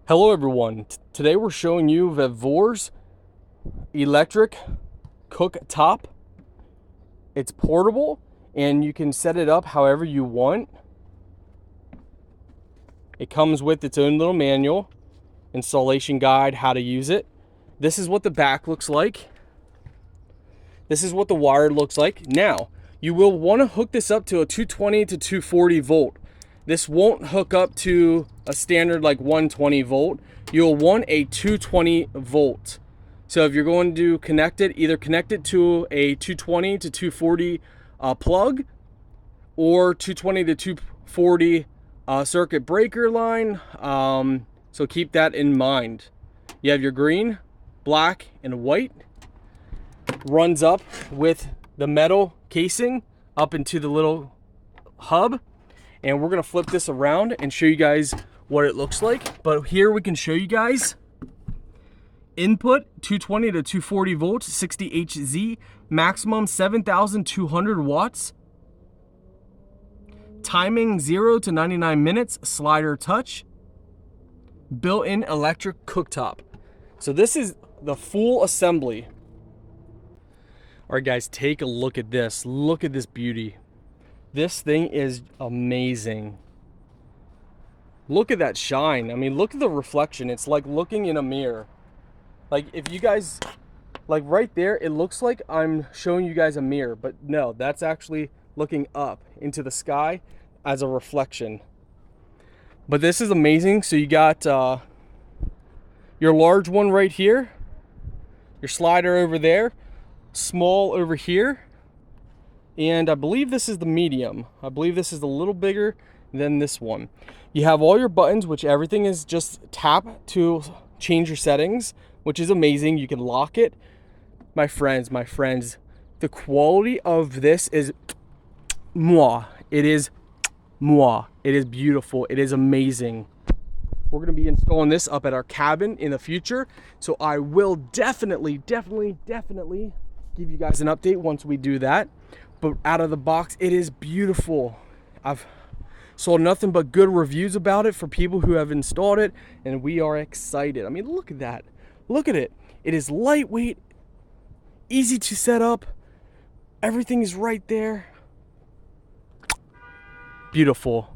Hello everyone, today we're showing you VEVOR's electric cooktop. It's portable and you can set it up however you want. It comes with its own little manual, installation guide, how to use it. This is what the back looks like. This is what the wire looks like. Now, you will want to hook this up to a 220 to 240 volt. This won't hook up to a standard like 120 volt. You'll want a 220 volt. So if you're going to connect it, either connect it to a 220 to 240 plug or 220 to 240 circuit breaker line. So keep that in mind. You have your green, black, and white. Runs up with the metal casing up into the little hub. And we're gonna flip this around and show you guys what it looks like. But here we can show you guys input 220 to 240 volts, 60 Hz, maximum 7,200 watts. Timing 0 to 99 minutes, slider touch. Built-in electric cooktop. So this is the full assembly. All right guys, take a look at this. Look at this beauty. This thing is amazing. Look at that shine. I mean, look at the reflection. It's like looking in a mirror. Like if you guys, like right there, it looks like I'm showing you guys a mirror, but no, that's actually looking up into the sky as a reflection. But this is amazing. So you got your large one right here, your slider over there, small over here, and I believe this is the medium. I believe this is a little bigger than this one. You have all your buttons, which everything is just tap to change your settings, which is amazing. You can lock it. My friends, the quality of this is mwah. It is mwah. It is beautiful. It is amazing. We're gonna be installing this up at our cabin in the future. So I will definitely give you guys an update once we do that. But out of the box, it is beautiful. I've saw nothing but good reviews about it for people who have installed it, and we are excited. I mean, look at that. Look at it. It is lightweight, easy to set up. Everything is right there. Beautiful.